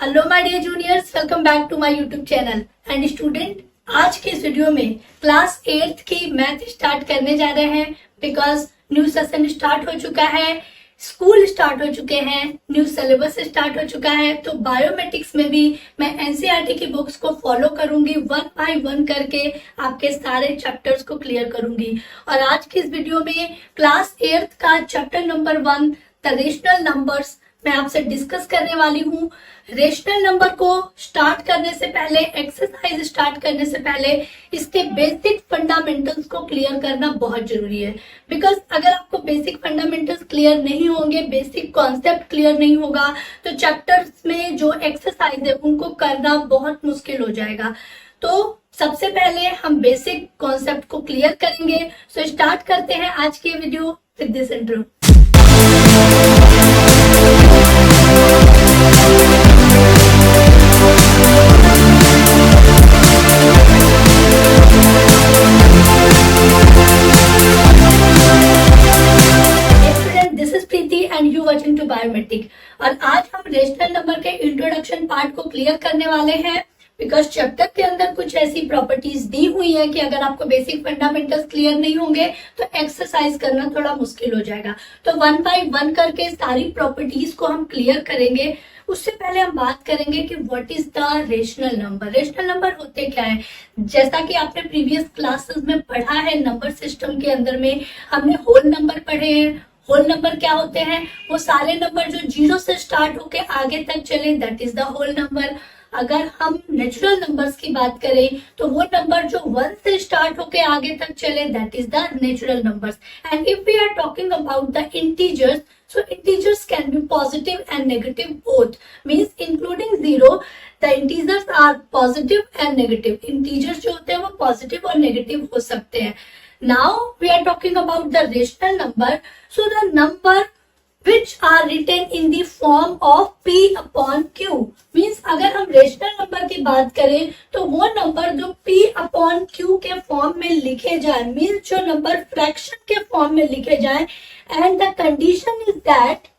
Hello my dear juniors, welcome back to my YouTube channel and student. आज के इस video में class 8th की मैथ स्टार्ट करने जा रहे हैं बिकॉज न्यू सेशन स्टार्ट हो चुका है, स्कूल स्टार्ट हो चुके हैं, न्यू सिलेबस स्टार्ट हो चुका है। तो बायोमेट्रिक्स में भी मैं एनसीईआरटी की बुक्स को फॉलो करूंगी, वन बाय वन करके आपके सारे चैप्टर्स को क्लियर करूंगी। और आज की इस वीडियो में क्लास 8th का chapter number 1 the rational numbers मैं आपसे डिस्कस करने वाली हूँ। रेशनल नंबर को स्टार्ट करने से पहले, एक्सरसाइज स्टार्ट करने से पहले इसके बेसिक फंडामेंटल्स को क्लियर करना बहुत जरूरी है। बिकॉज अगर आपको बेसिक फंडामेंटल्स क्लियर नहीं होंगे, बेसिक कॉन्सेप्ट क्लियर नहीं होगा, तो चैप्टर्स में जो एक्सरसाइज है उनको करना बहुत मुश्किल हो जाएगा। तो सबसे पहले हम बेसिक कॉन्सेप्ट को क्लियर करेंगे। सो स्टार्ट करते हैं आज की video with this intro. Biometric और आज हम रेशनल नंबर के इंट्रोडक्शन पार्ट को क्लियर करने वाले हैं। बिकॉज चैप्टर के अंदर कुछ ऐसी प्रॉपर्टीज दी हुई है कि अगर आपको बेसिक फंडामेंटल्स क्लियर नहीं होंगे तो एक्सरसाइज करना थोड़ा मुश्किल हो जाएगा। तो वन बाय वन करके सारी प्रॉपर्टीज को हम क्लियर करेंगे। उससे पहले हम बात करेंगे कि what is the rational number. Rational number होते क्या है? जैसा कि आपने प्रीवियस क्लासेस में पढ़ा है, नंबर सिस्टम के अंदर में हमने होल नंबर पढ़े हैं। होल नंबर क्या होते हैं? वो सारे नंबर जो 0 से स्टार्ट होके आगे तक चले, that is the whole number. अगर हम नेचुरल नंबर्स की बात करें तो वो नंबर जो 1 से स्टार्ट होके आगे तक चले, that is the natural numbers. And if we are talking about the integers, so integers can be positive and negative both, means including 0 the integers are positive and negative। integers जो होते हैं वो positive और negative हो सकते हैं। Now we are talking about the rational number, so the number which are written in the form of p upon q, means अगर हम रेशनल नंबर की बात करें तो वो नंबर जो p upon q के फॉर्म में लिखे जाए, मीन्स जो नंबर फ्रैक्शन के फॉर्म में लिखे जाए, and the condition is that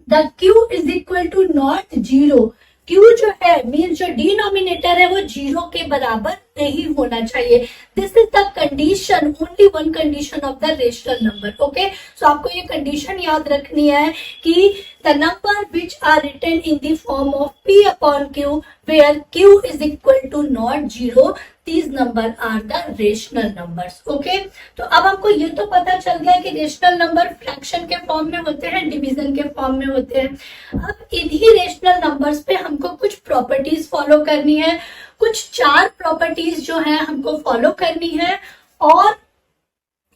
the q is equal to not 0। q जो है मीन्स जो डिनोमिनेटर है वो 0 के बराबर नहीं होना चाहिए। This is the condition, only one condition of the rational number. Okay, so आपको ये कंडीशन याद रखनी है कि the number which are written in the form of p upon q where q is equal to not 0, these number are the rational numbers। ओके, तो अब आपको ये तो पता चल गया कि रेशनल नंबर फ्रैक्शन के फॉर्म में होते हैं, डिवीजन के फॉर्म में होते हैं। अब इन्हीं रेशनल नंबर्स पे हमको कुछ प्रॉपर्टीज फॉलो करनी है। कुछ 4 प्रॉपर्टीज जो है हमको फॉलो करनी है और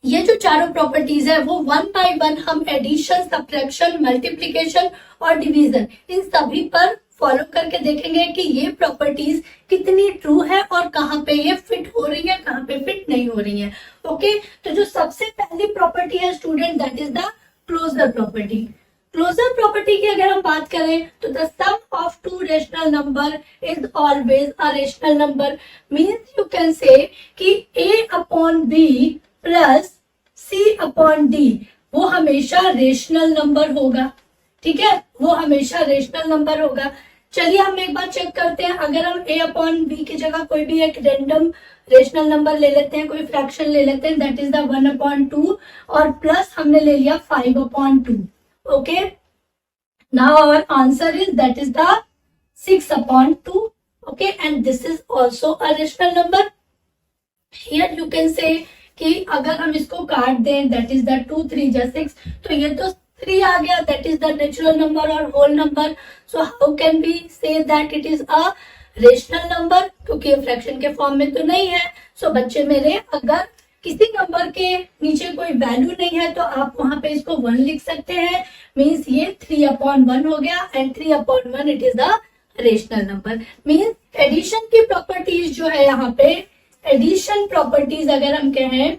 ये जो चारों प्रॉपर्टीज है वो वन बाय वन हम एडिशन, सब्ट्रैक्शन, मल्टीप्लीकेशन और डिवीजन इन सभी पर फॉलो करके देखेंगे कि ये प्रॉपर्टीज कितनी ट्रू है और कहाँ पे ये फिट हो रही है, कहाँ पे फिट नहीं हो रही है। ओके, तो जो सबसे पहली प्रॉपर्टी है student, that is the closure property. Closure property की अगर हम बात करें तो the sum of two rational number is always a rational number, means you can say कि a upon b plus c upon d वो हमेशा रेशनल नंबर होगा। ठीक है, वो हमेशा रेशनल नंबर होगा। चलिए हम एक बार चेक करते हैं। अगर हम a अपॉन b की जगह कोई भी एक रेंडम रेशनल नंबर ले लेते हैं, कोई फ्रैक्शन ले लेते हैं, दैट इज द 1 अपॉन 2 और प्लस हमने ले लिया 5 upon 2। Okay, now our answer is that is the 6 upon 2। Okay, and this is also a rational number. Here you can say कि अगर हम इसको काट दें, दैट इज द 2 3 जा 6, तो ये तो 3 आ गया, that is the natural number और whole number. So how can be say that it is a rational number, क्योंकि ये फ्रैक्शन के फॉर्म में तो नहीं है। सो बच्चे मेरे, अगर किसी नंबर के नीचे कोई वैल्यू नहीं है तो आप वहां पे इसको 1 लिख सकते हैं, मीन्स ये 3 अपॉन 1 हो गया and 3 upon 1 it is the rational number. Means addition की प्रॉपर्टीज जो है यहाँ पे, एडिशन प्रॉपर्टीज अगर हम कहें,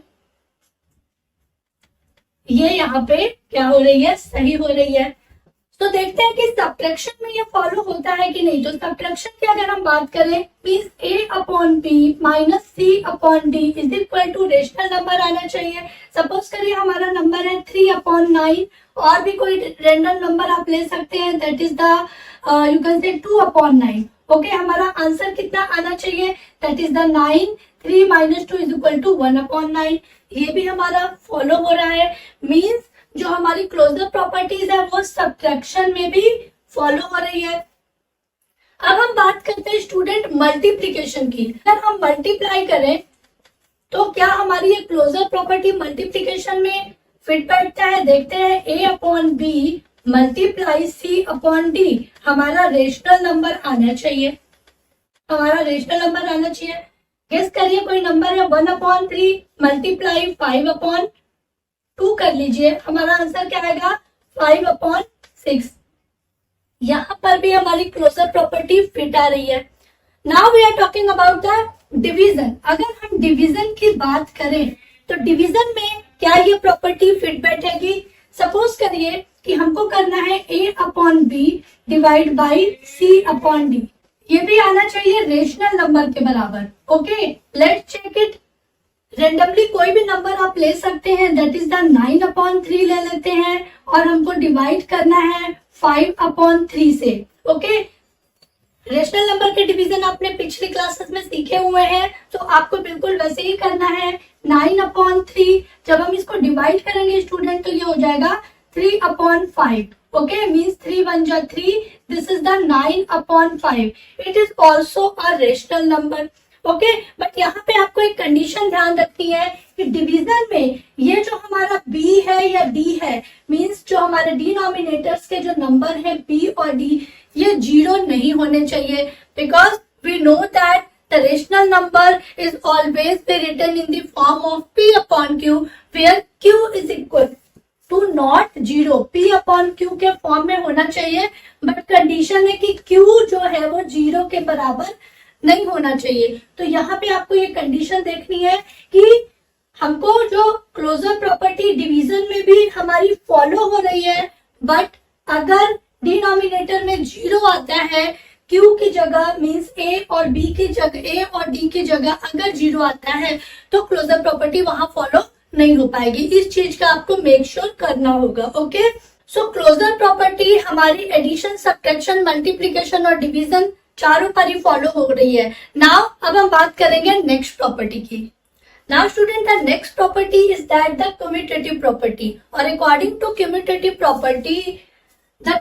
ये यहाँ पे क्या हो रही है? सही हो रही है। तो देखते हैं कि सब्ट्रैक्शन में ये फॉलो होता है कि नहीं। तो सब्ट्रैक्शन की अगर हम बात करें, means a upon B minus C upon D is equal to rational number आना चाहिए। सपोज करिए हमारा नंबर है 3/9, और भी कोई रैंडम नंबर आप ले सकते हैं, that is the you can say 2/9। Okay, हमारा आंसर कितना आना चाहिए, that is the 9। 3 minus 2 is equal to 1/9। ये भी हमारा फॉलो हो रहा है। मीन्स जो हमारी क्लोजर प्रॉपर्टीज है वो सब्ट्रैक्शन में भी फॉलो हो रही है। अब हम बात करते हैं स्टूडेंट मल्टीप्लीकेशन की। अगर हम मल्टीप्लाई करें तो क्या हमारी ये क्लोजर प्रॉपर्टी मल्टीप्लीकेशन में फिट बैठता है। देखते हैं, a upon B multiply C upon D हमारा रेशनल नंबर आना चाहिए। हमारा रेशनल नंबर आना चाहिए। गेस करिए कोई नंबर है 1/3 मल्टीप्लाई 5/2 कर लीजिए, हमारा आंसर क्या आएगा 5/6। यहां पर भी हमारी क्लोजर प्रॉपर्टी फिट आ रही है। Now we are talking about the division. अगर हम डिवीजन की बात करें तो डिवीजन में क्या ये प्रॉपर्टी फिट बैठेगी। सपोज करिए कि हमको करना है a upon B divide by c upon D. ये भी आना चाहिए रेशनल नंबर के बराबर। Okay, let's check it. Randomly कोई भी नंबर आप ले सकते हैं, दैट इज द 9/3 ले लेते हैं और हमको डिवाइड करना है 5/3 से। ओके, रेशनल नंबर के डिवीजन आपने पिछली क्लासेस में सीखे हुए हैं, तो आपको बिल्कुल वैसे ही करना है। 9/3 जब हम इसको डिवाइड करेंगे स्टूडेंट तो ये हो जाएगा 3/5। ओके, मीन्स 3 1 जा 3, this is the 9/5। It is also a rational number. Okay, but यहाँ पे आपको एक कंडीशन ध्यान रखनी है कि डिवीजन में ये जो हमारा b है या d है, मींस जो हमारे डिनोमिनेटर्स के जो नंबर है b और d, ये 0 नहीं होने चाहिए, because we know that the rational number is always be written in the form of p upon q, where q is equal to not 0। p upon q के form में होना चाहिए, बट कंडीशन है कि q जो है वो 0 के बराबर नहीं होना चाहिए। तो यहाँ पे आपको ये कंडीशन देखनी है कि हमको जो क्लोजर प्रॉपर्टी डिवीजन में भी हमारी फॉलो हो रही है, बट अगर डिनोमिनेटर में 0 आता है, Q की जगह मींस A और B की जगह, A और D की जगह अगर 0 आता है तो क्लोजर प्रॉपर्टी वहां फॉलो नहीं हो पाएगी। इस चीज का आपको मेक श्योर करना होगा। ओके, सो क्लोजर प्रॉपर्टी हमारी एडिशन, सब्ट्रैक्शन, मल्टीप्लीकेशन और डिवीजन चारों पर ही फॉलो हो रही है। नाउ अब हम बात करेंगे नेक्स्ट प्रॉपर्टी की। Now student, the next property is that the commutative property, और according to commutative property the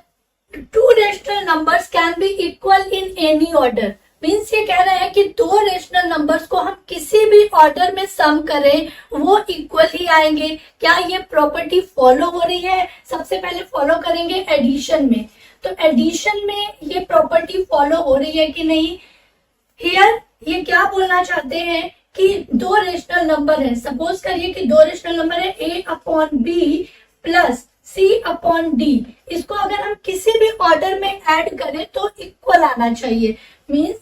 two rational numbers can be equal in any order. Means ये कह रहे हैं कि दो रेशनल नंबर्स को हम किसी भी ऑर्डर में सम करें वो इक्वल ही आएंगे। क्या ये प्रॉपर्टी फॉलो हो रही है। सबसे पहले फॉलो करेंगे एडिशन में। तो एडिशन में ये प्रॉपर्टी फॉलो हो रही है कि नहीं। हियर ये क्या बोलना चाहते हैं कि दो रेशनल नंबर है। सपोज करिए कि दो रेशनल नंबर है a upon B plus c upon D. इसको अगर हम किसी भी ऑर्डर में ऐड करें तो इक्वल आना चाहिए। Means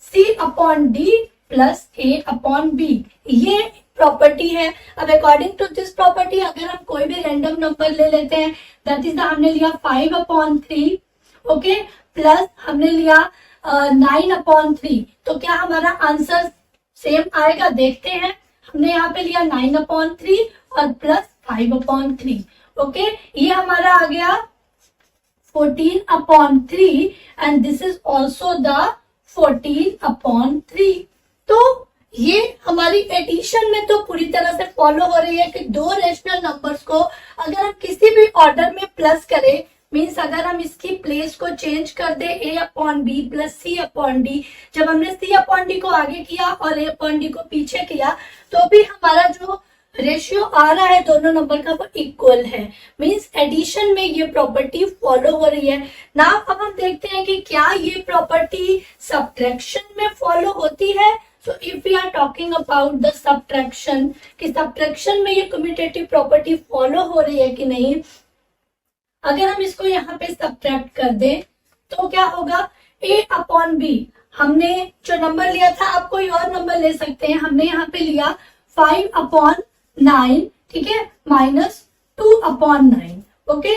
c upon D plus a upon B, ये प्रॉपर्टी है। अब अकॉर्डिंग टू दिस प्रॉपर्टी अगर हम कोई भी रैंडम नंबर ले लेते हैं, दैट इज हमने लिया 5/3, ओके, प्लस हमने लिया 9/3, तो क्या हमारा आंसर सेम आएगा। देखते हैं, हमने यहाँ पे लिया 9/3 और प्लस 5/3। ओके, ये हमारा आ गया 14/3 and this is also the 14/3। तो ये हमारी एडिशन में तो पूरी तरह से फॉलो हो रही है कि दो रेशनल नंबर्स को अगर हम किसी भी ऑर्डर में प्लस करें, मीन्स अगर हम इसकी प्लेस को चेंज कर दे a upon B plus c upon D, जब हमने c अपॉन डी को आगे किया और a अपॉन डी को पीछे किया तो भी हमारा जो रेशियो आ रहा है दोनों नंबर का वो इक्वल है। मीन्स एडिशन में ये प्रॉपर्टी फॉलो हो रही है। नाउ अब हम देखते हैं कि क्या ये प्रॉपर्टी सब्ट्रैक्शन में फॉलो होती है। So if we are talking about the subtraction, कि सब्ट्रैक्शन में ये कम्यूटेटिव प्रॉपर्टी फॉलो हो रही है कि नहीं। अगर हम इसको यहाँ पे सब्ट्रैक्ट कर दें तो क्या होगा, a अपॉन बी, हमने जो नंबर लिया था आप कोई और नंबर ले सकते हैं, हमने यहाँ पे लिया 5/9, ठीक है, माइनस 2/9। ओके,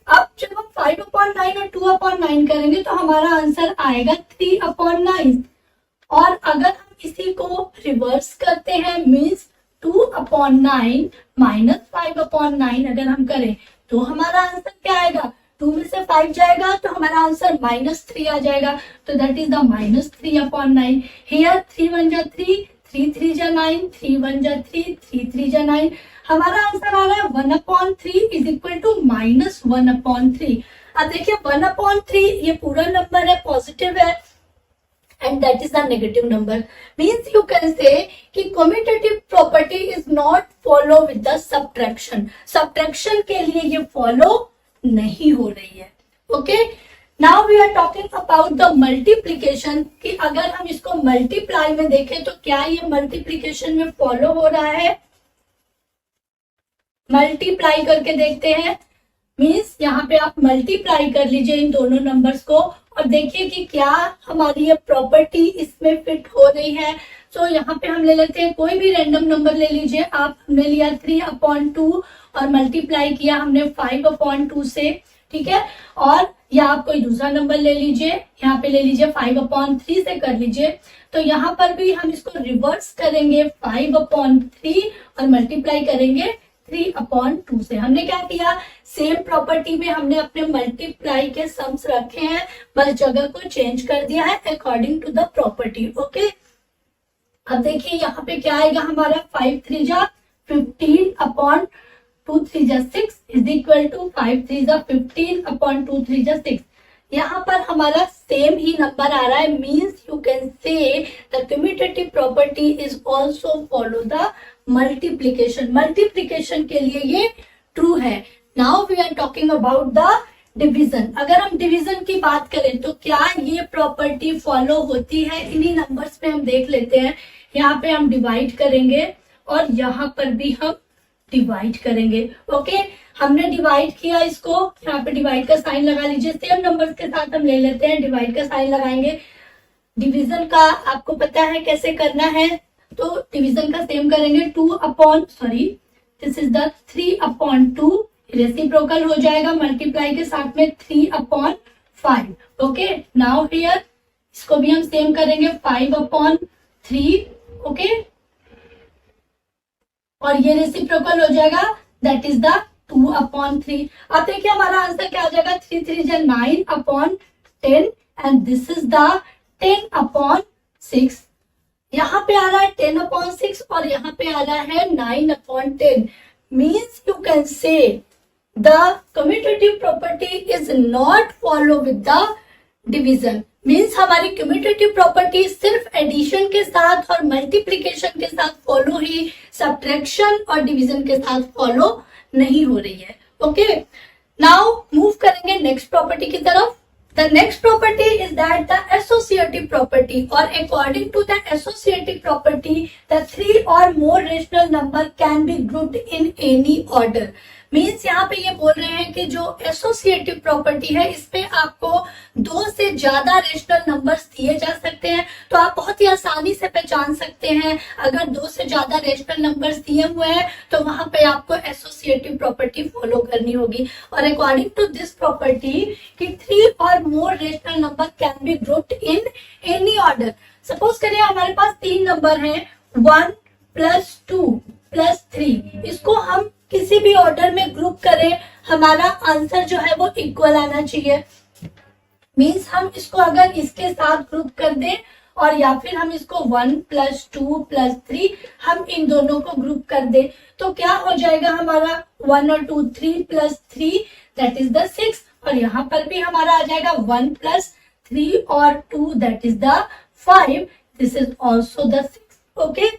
अब जब हम 5/9 और 2/9 करेंगे तो हमारा आंसर आएगा 3/9। और अगर हम इसी को रिवर्स करते हैं मीन्स 2/9 माइनस 5/9 अगर हम करें तो हमारा आंसर क्या आएगा, 2 में से 5 जाएगा तो हमारा आंसर -3 आ जाएगा। तो दैट इज द -3/9। हियर 3 1 जा 3, 3 3 जा 9, 3 1 जा 3, 3 3 जा 9। हमारा आंसर आ रहा है 1/3 इज इक्वल टू -1/3। अब देखिए 1/3 ये पूरा नंबर है, पॉजिटिव है, and that is the negative number. Means you can say कि commutative property is not follow with the subtraction. Subtraction के लिए ये follow नहीं हो रही है। Okay? Now we are talking about the multiplication कि अगर हम इसको multiply में देखें तो क्या ये multiplication में follow हो रहा है। multiply करके देखते हैं। मीन्स यहाँ पे आप मल्टीप्लाई कर लीजिए इन दोनों नंबर्स को और देखिए कि क्या हमारी ये प्रॉपर्टी इसमें फिट हो रही है। तो यहाँ पे हम ले लेते हैं कोई भी रैंडम नंबर ले लीजिए आप। हमने लिया 3/2 और मल्टीप्लाई किया हमने 5/2 से, ठीक है। और या आप कोई दूसरा नंबर ले लीजिए, यहाँ पे ले लीजिए 5/3 से कर लीजिए। तो यहाँ पर भी हम इसको रिवर्स करेंगे 5/3 और मल्टीप्लाई करेंगे 3/2 से। हमने क्या किया, सेम प्रॉपर्टी में हमने अपने मल्टीप्लाई के सम्स रखे हैं, बस जगह को चेंज कर दिया है according to the property. Okay, अब देखिए यहाँ पे क्या आएगा हमारा 5 3 जा 15/2 3 जा 6 इज इक्वल टू 5 3 जा 15/2 3 जा 6। यहाँ पर हमारा सेम ही नंबर आ रहा है। Means you can say the commutative property is also follow the multiplication. Multiplication के लिए ये ट्रू है। Now we are talking about the division. अगर हम डिवीजन की बात करें तो क्या ये प्रॉपर्टी फॉलो होती है, इन्हीं नंबर्स में हम देख लेते हैं। यहाँ पे हम डिवाइड करेंगे और यहाँ पर भी हम डिवाइड करेंगे। ओके, हमने डिवाइड किया इसको, यहाँ पे डिवाइड का साइन लगा लीजिए। सेम नंबर्स के साथ हम ले लेते हैं, डिवाइड का साइन लगाएंगे। डिवीजन का आपको पता है कैसे करना है, तो डिवीजन का सेम करेंगे। दिस इज द 3/2 रेसिप्रोकल हो जाएगा मल्टीप्लाई के साथ में 3/5। ओके, नाउ हियर इसको भी हम सेम करेंगे 5/3। ओके, और ये रेसिप्रोकल हो जाएगा दैट इज द 2/3। अब देखिए हमारा आंसर क्या आ जाएगा, 3 3 जा 9/10 एंड दिस इज द 10/6। यहाँ पे आ रहा है 10/6 और यहाँ पे आ रहा है 9/10। Means you can say the commutative property is not follow with the division. Means हमारी कम्यूटेटिव प्रॉपर्टी सिर्फ एडिशन के साथ और मल्टीप्लीकेशन के साथ फॉलो ही, सब्ट्रैक्शन और डिवीजन के साथ फॉलो नहीं हो रही है। ओके, नाउ मूव करेंगे नेक्स्ट प्रॉपर्टी की तरफ। The next property is that the associative property, or according to the associative property, the 3 or more rational number can be grouped in any order. Means यहाँ पे ये बोल रहे हैं कि जो एसोसिएटिव प्रॉपर्टी है इसमें आपको 2 से ज्यादा रेशनल नंबर्स दिए जा सकते हैं। तो आप बहुत ही आसानी से पहचान सकते हैं अगर 2 से ज्यादा रेशनल नंबर्स दिए हुए हैं तो वहां पे आपको एसोसिएटिव प्रॉपर्टी फॉलो करनी होगी। और अकॉर्डिंग टू दिस प्रॉपर्टी कि 3 और more rational number can be grouped in any order. Suppose करिए हमारे पास 3 नंबर हैं 1 + 2 + 3, इसको हम किसी भी ऑर्डर में ग्रुप करें हमारा आंसर जो है वो इक्वल आना चाहिए। मीन्स हम इसको अगर इसके साथ ग्रुप कर दें और या फिर हम इसको 1 + 2 + 3 हम इन दोनों को ग्रुप कर दें तो क्या हो जाएगा हमारा 1 और 2 3 + 3 दैट इज द 6। और यहाँ पर भी हमारा आ जाएगा 1 + 3 और 2 that is the 5। This is also the 6। Okay,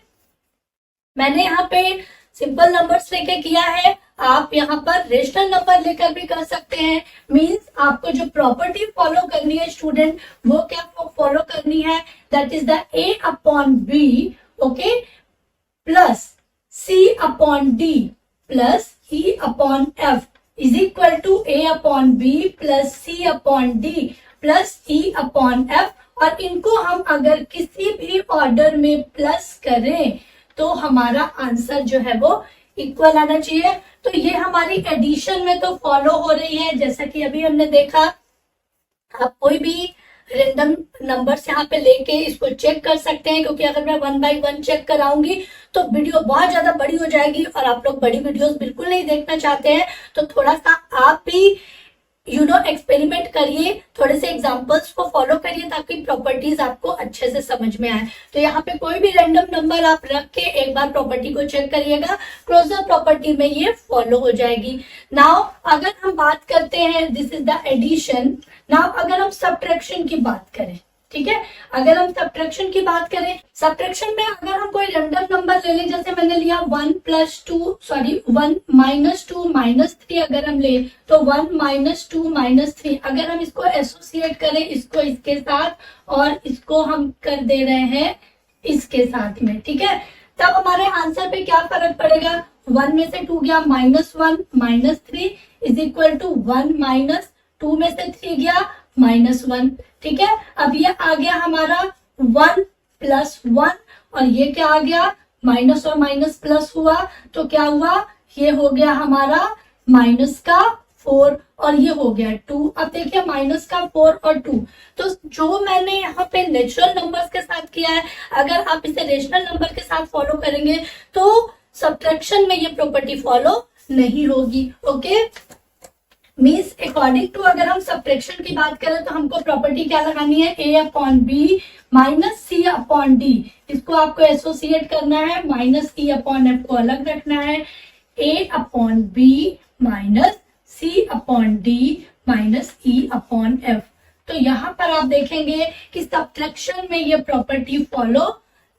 मैंने यहाँ पे सिंपल नंबर्स लेके किया है, आप यहाँ पर रेशनल नंबर लेकर भी कर सकते हैं। मींस आपको जो प्रॉपर्टी फॉलो करनी है स्टूडेंट वो क्या फॉलो करनी है, that is the A/B okay plus C/D plus E/F is equal to A/B plus C/D plus E/F। और इनको हम अगर किसी भी ऑर्डर में प्लस करें तो हमारा आंसर जो है वो इक्वल आना चाहिए। तो ये हमारी एडिशन में तो फॉलो हो रही है, जैसा कि अभी हमने देखा। आप कोई भी रेंडम नंबर्स यहाँ पे लेके इसको चेक कर सकते हैं, क्योंकि अगर मैं 1 बाय 1 चेक कराऊंगी तो वीडियो बहुत ज्यादा बड़ी हो जाएगी और आप लोग बड़ी वीडियोस बिल्कुल नहीं देखना चाहते हैं। तो थोड़ा सा आप भी एक्सपेरिमेंट करिए, थोड़े से एग्जांपल्स को फॉलो करिए ताकि प्रॉपर्टीज आपको अच्छे से समझ में आए। तो यहाँ पे कोई भी रैंडम नंबर आप रख के एक बार प्रॉपर्टी को चेक करिएगा, क्लोजर प्रॉपर्टी में ये फॉलो हो जाएगी। नाउ अगर हम बात करते हैं, this is the addition. Now अगर हम सब्ट्रैक्शन की बात करें, ठीक है, अगर हम सब्ट्रैक्शन की बात करें, सब्ट्रैक्शन में अगर हम कोई रैंडम नंबर ले लें, जैसे मैंने लिया 1 माइनस 2 माइनस 3, अगर हम ले तो 1 माइनस 2 माइनस 3, अगर हम इसको एसोसिएट करें इसको इसके साथ और इसको हम कर दे रहे हैं इसके साथ में, ठीक है, तब हमारे आंसर पे क्या फर्क पड़ेगा? 1 में से 2 गया -1 minus 3 is equal to 1 minus 2 में से 3 गया -1, ठीक है। अब ये आ गया हमारा 1 प्लस 1 और ये क्या आ गया? माइनस और माइनस प्लस हुआ तो क्या हुआ? ये हो गया हमारा माइनस का 4 और ये हो गया 2। अब देखिए माइनस का 4 और 2, तो जो मैंने यहाँ पे नेचुरल नंबर्स के साथ किया है, अगर आप इसे रेशनल नंबर के साथ फॉलो करेंगे तो सब्ट्रैक्शन में ये प्रॉपर्टी फॉलो नहीं होगी। ओके, मीन्स अकॉर्डिंग टू अगर हम सब्ट्रैक्शन की बात करें तो हमको प्रॉपर्टी क्या लगानी है? a upon B minus c upon D. इसको आपको एसोसिएट करना है, माइनस e अपॉन f को अलग रखना है। a upon B minus c upon D minus e upon f। तो यहाँ पर आप देखेंगे कि सब्ट्रैक्शन में ये प्रॉपर्टी फॉलो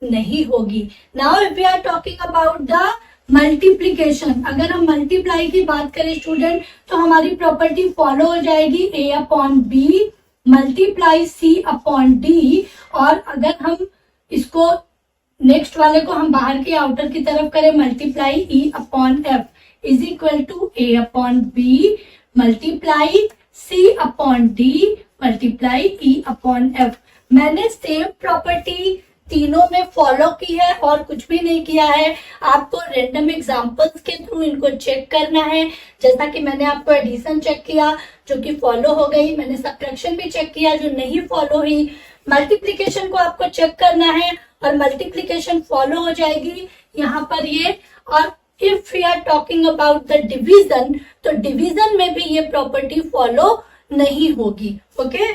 नहीं होगी। Now if we are talking about the multiplication, अगर हम मल्टीप्लाई की बात करें स्टूडेंट, तो हमारी प्रॉपर्टी फॉलो हो जाएगी a upon B multiply c upon D. और अगर हम इसको नेक्स्ट वाले को हम बाहर के आउटर की तरफ करें, multiply e upon f is equal to a upon B multiply c upon D multiply e upon f। मैंने सेम प्रॉपर्टी तीनों में फॉलो की है और कुछ भी नहीं किया है। आपको रैंडम एग्जांपल्स के थ्रू इनको चेक करना है। जैसा कि मैंने आपको एडिशन चेक किया जो कि फॉलो हो गई, मैंने सब्ट्रैक्शन भी चेक किया जो नहीं फॉलो हुई, मल्टीप्लिकेशन को आपको चेक करना है और मल्टीप्लिकेशन फॉलो हो जाएगी यहाँ पर ये। और if we are talking about the division, तो डिवीजन में भी ये प्रॉपर्टी फॉलो नहीं होगी। ओके,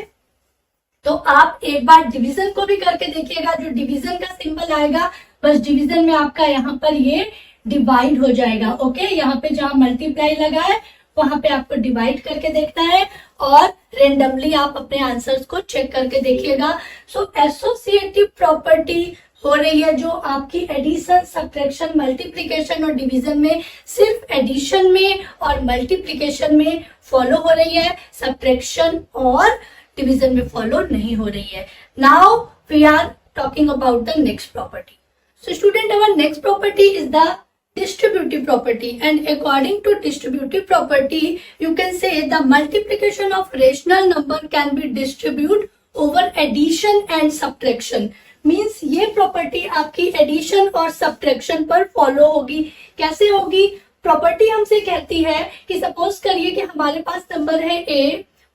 तो आप एक बार डिवीजन को भी करके देखिएगा, जो डिवीजन का सिंबल आएगा बस डिवीजन में आपका यहाँ पर ये डिवाइड हो जाएगा। ओके, यहाँ पे जहां मल्टीप्लाई लगा है वहां पे आपको डिवाइड करके देखना है और रेंडमली आप अपने आंसर्स को चेक करके देखिएगा। सो एसोसिएटिव प्रॉपर्टी हो रही है जो आपकी एडिशन, सब्ट्रैक्शन, मल्टीप्लिकेशन और डिवीजन में सिर्फ एडिशन में और मल्टीप्लिकेशन में फॉलो हो रही है, सब्ट्रैक्शन और डिवीजन में फॉलो नहीं हो रही है। Now we are talking about the next property. So student, our next property is the distributive property, and according to distributive property you can say the multiplication of rational number can be distributed over addition and subtraction। Means ये property आपकी addition और subtraction पर follow होगी। कैसे होगी? Property हमसे कहती है कि सपोज करिए कि हमारे पास नंबर है a,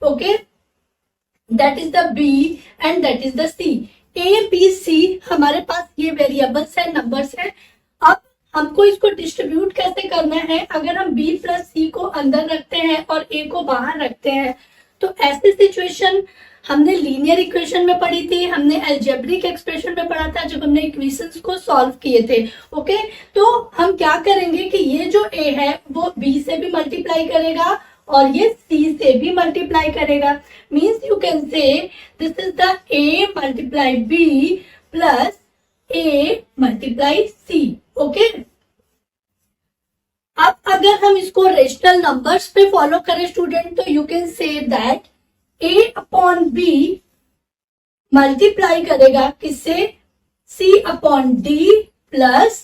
okay, that is the b and that is the c। a b c हमारे पास ये वेरिएबल्स है, नंबर्स है। अब हमको इसको डिस्ट्रीब्यूट कैसे करना है? अगर हम b प्लस c को अंदर रखते हैं और a को बाहर रखते हैं तो ऐसी सिचुएशन हमने लीनियर इक्वेशन में पढ़ी थी, हमने अलजेब्रिक एक्सप्रेशन में पढ़ा था जब हमने इक्वेशंस को सॉल्व किए थे। ओके, तो हम क्या करेंगे कि ये जो a है वो b से भी मल्टीप्लाई करेगा और ये c से भी मल्टीप्लाई करेगा। Means you can say this is the a multiply b plus a multiply c। Okay, अब अगर हम इसको रेशनल नंबर्स पे फॉलो करें स्टूडेंट, तो you can say that a upon b multiply करेगा किससे? c upon d plus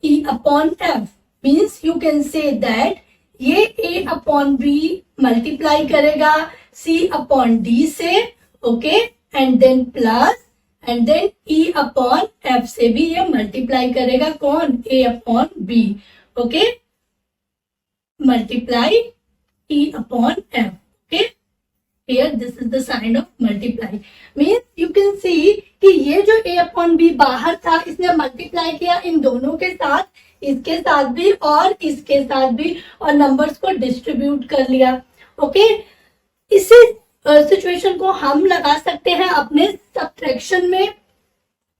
e upon f। Means you can say that ये a अपॉन b मल्टीप्लाई करेगा c अपॉन d से, okay, and then plus and then e upon f से भी ये multiply करेगा। कौन? a upon b। Okay, multiply E upon F. Okay, here this is the sign of multiply. Means you can see कि ये जो A upon B बाहर था, इसने मल्टीप्लाई किया इन दोनों के साथ, इसके साथ भी और इसके साथ भी, और नंबर्स को डिस्ट्रीब्यूट कर लिया. ओके, इसी सिचुएशन को हम लगा सकते हैं अपने सब्ट्रैक्शन में.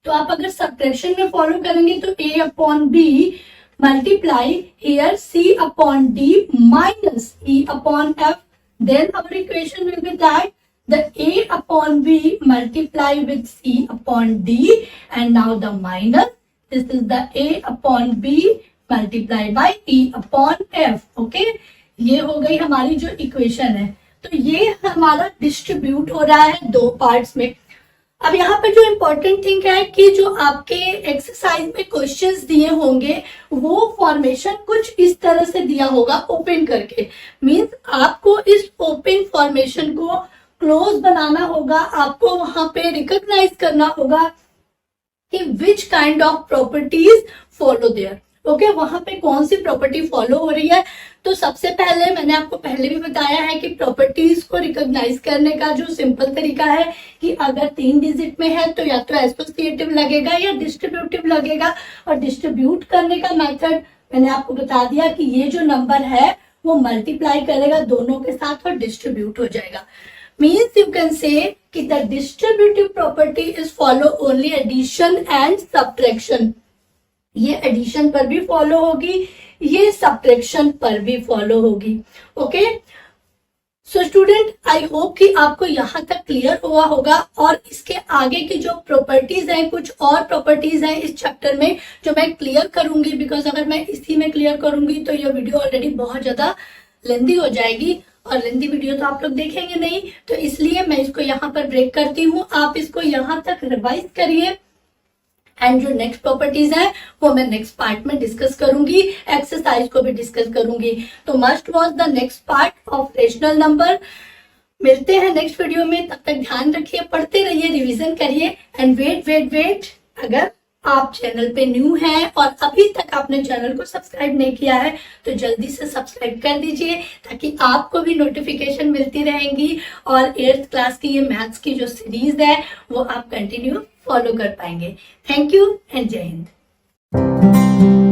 तो आप अगर सब्ट्रैक्शन में फॉलो करेंगे तो A upon B multiply here C upon D minus E upon F. Then our equation will be that the A upon B multiply with C upon D, and now the minus. This is the A upon B multiply by E upon F. Okay, ये हो गई हमारी जो equation है. तो ये हमारा distribute हो रहा है दो पार्ट्स में. अब यहाँ पे जो इम्पोर्टेंट थिंग है कि जो आपके एक्सरसाइज में क्वेश्चंस दिए होंगे वो फॉर्मेशन कुछ इस तरह से दिया होगा ओपन करके. मींस आपको इस ओपन फॉर्मेशन को क्लोज बनाना होगा. आपको वहां पे रिकॉग्नाइज करना होगा कि which kind of properties follow there. Okay, वहां पे कौन सी प्रॉपर्टी फॉलो हो रही है. तो सबसे पहले मैंने आपको पहले भी बताया है कि प्रॉपर्टीज को रिकॉग्नाइज करने का जो सिंपल तरीका है कि अगर 3 डिजिट में है तो या तो एसोसिएटिव लगेगा या डिस्ट्रीब्यूटिव लगेगा. और डिस्ट्रीब्यूट करने का मेथड मैंने आपको बता दिया कि ये जो नंबर है वो मल्टीप्लाई करेगा दोनों के साथ और डिस्ट्रीब्यूट हो जाएगा. मीन्स यू कैन से कि the distributive property is follow only addition and subtraction. ये एडिशन पर भी फॉलो होगी, ये सब्ट्रैक्शन पर भी फॉलो होगी. Okay, so student, I hope कि आपको यहां तक क्लियर हुआ होगा. और इसके आगे की जो प्रॉपर्टीज हैं, कुछ और प्रॉपर्टीज हैं इस चैप्टर में जो मैं क्लियर करूंगी, बिकॉज अगर मैं इसी में क्लियर करूंगी तो ये वीडियो ऑलरेडी बहुत ज्यादा लेंदी हो जाएगी और लेंदी वीडियो तो आप लोग देखेंगे नहीं. तो इसलिए मैं इसको यहाँ पर ब्रेक करती हूँ. आप इसको यहाँ तक रिवाइज करिए एंड जो नेक्स्ट प्रॉपर्टीज है वो मैं नेक्स्ट पार्ट में डिस्कस करूंगी, एक्सरसाइज को भी डिस्कस करूंगी. तो must watch the next part of rational number. मिलते हैं नेक्स्ट वीडियो में. तब तक ध्यान रखिए, पढ़ते रहिए, रिवीजन करिए. एंड वेट, अगर आप चैनल पे न्यू हैं और अभी तक आपने चैनल को सब्सक्राइब नहीं किया है तो जल्दी से सब्सक्राइब कर दीजिए ताकि आपको भी नोटिफिकेशन मिलती रहेंगी और 8th क्लास की ये मैथ्स की जो सीरीज है वो आप कंटिन्यू फॉलो कर पाएंगे. थैंक यू एंड जय हिंद.